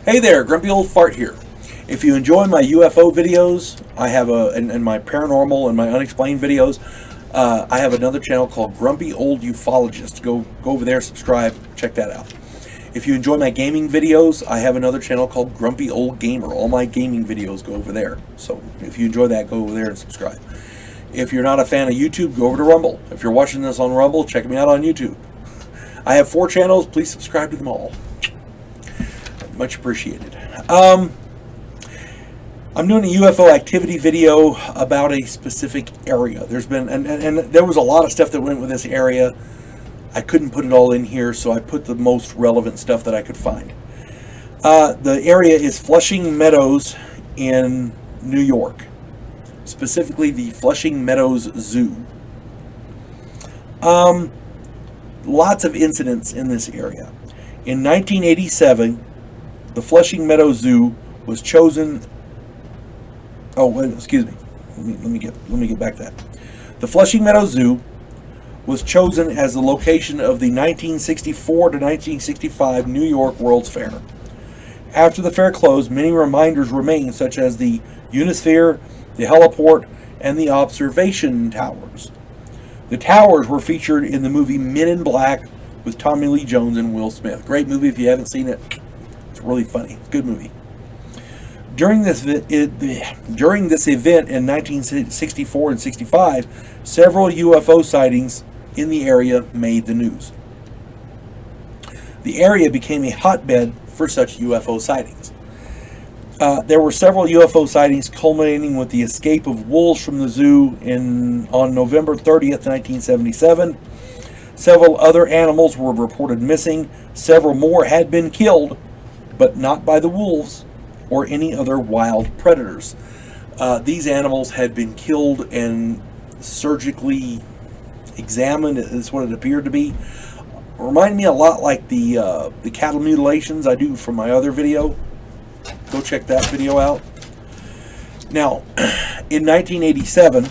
Hey there, Grumpy Old Fart here. If you enjoy my UFO videos, I have and my paranormal and my unexplained videos, I have another channel called Grumpy Old UFOlogist. Go over there, subscribe, check that out. If you enjoy my gaming videos, I have another channel called Grumpy Old Gamer. All my gaming videos go over there. So if you enjoy that, go over there and subscribe. If you're not a fan of YouTube, go over to Rumble. If you're watching this on Rumble, check me out on YouTube. I have 4 channels. Please subscribe to them all. Much appreciated. I'm doing a UFO activity video about a specific area. There's been, and there was a lot of stuff that went with this area. I couldn't put it all in here, so I put the most relevant stuff that I could find. The area is Flushing Meadows in New York. Specifically, the Flushing Meadows Zoo. Lots of incidents in this area. In 1987, the Flushing Meadows Zoo was chosen. Oh, wait, excuse me. Let me get back to that. The Flushing Meadows Zoo was chosen as the location of the 1964 to 1965 New York World's Fair. After the fair closed, many reminders remain, such as the Unisphere, the heliport, and the observation towers. The towers were featured in the movie Men in Black with Tommy Lee Jones and Will Smith. Great movie. If you haven't seen it, it's really funny. It's a good movie. During this event in 1964 and 65, several UFO sightings in the area made the news. The area became a hotbed for such UFO sightings. There were several UFO sightings culminating with the escape of wolves from the zoo on November 30th, 1977. Several other animals were reported missing. Several more had been killed, but not by the wolves or any other wild predators. These animals had been killed and surgically examined, is what it appeared to be. Remind me a lot like the cattle mutilations I do from my other video. Go check that video out. Now, in 1987,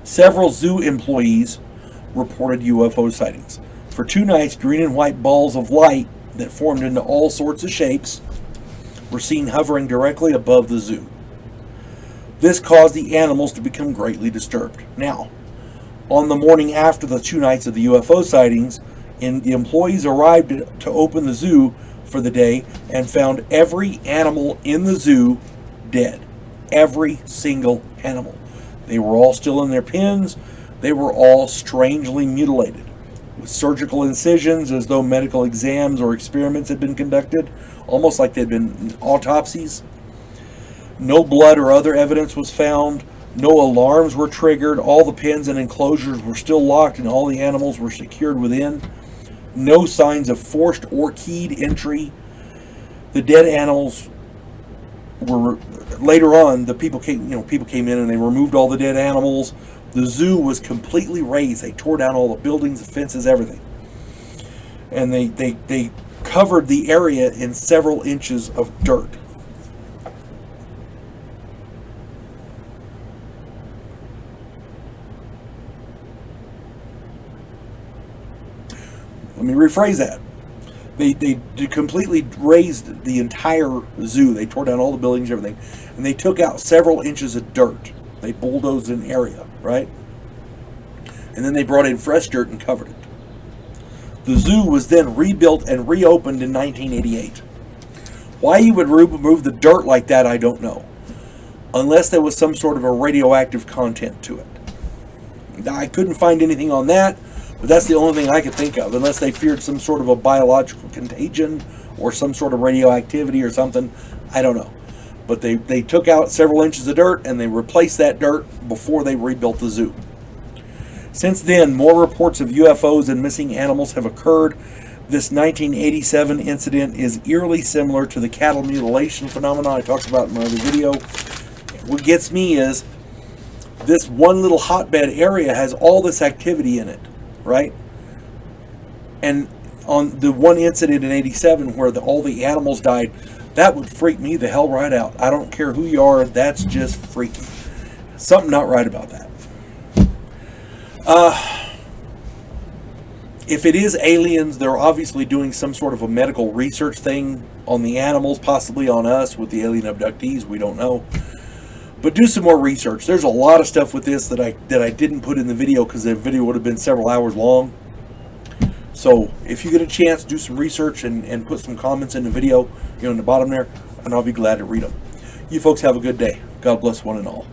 several zoo employees reported UFO sightings. For 2 nights, green and white balls of light that formed into all sorts of shapes were seen hovering directly above the zoo. This caused the animals to become greatly disturbed. Now, on the morning after the 2 nights of the UFO sightings, the employees arrived to open the zoo for the day and found every animal in the zoo dead. Every single animal. They were all still in their pens. They were all strangely mutilated, with surgical incisions as though medical exams or experiments had been conducted, almost like they'd been autopsies. No blood or other evidence was found. No alarms were triggered. All the pens and enclosures were still locked and all the animals were secured within. No signs of forced or keyed entry. The dead animals were, later on, people came in and they removed all the dead animals. The zoo was completely razed. They tore down all the buildings, the fences, everything. And they covered the area in several inches of dirt. Let me rephrase that. They completely razed the entire zoo. They tore down all the buildings, everything. And they took out several inches of dirt. They bulldozed an area, right? And then they brought in fresh dirt and covered it. The zoo was then rebuilt and reopened in 1988. Why you would remove the dirt like that, I don't know. Unless there was some sort of a radioactive content to it. I couldn't find anything on that, but that's the only thing I could think of. Unless they feared some sort of a biological contagion or some sort of radioactivity or something. I don't know. But they took out several inches of dirt and they replaced that dirt before they rebuilt the zoo. Since then, more reports of UFOs and missing animals have occurred. This 1987 incident is eerily similar to the cattle mutilation phenomenon I talked about in my other video. What gets me is this one little hotbed area has all this activity in it, right? And on the one incident in 87 where all the animals died, that would freak me the hell right out. I don't care who you are, that's just freaky. Something not right about that. If it is aliens, they're obviously doing some sort of a medical research thing on the animals, possibly on us with the alien abductees. We don't know. But do some more research. There's a lot of stuff with this that I didn't put in the video because the video would have been several hours long. So if you get a chance, do some research and put some comments in the video, in the bottom there, and I'll be glad to read them. You folks have a good day. God bless one and all.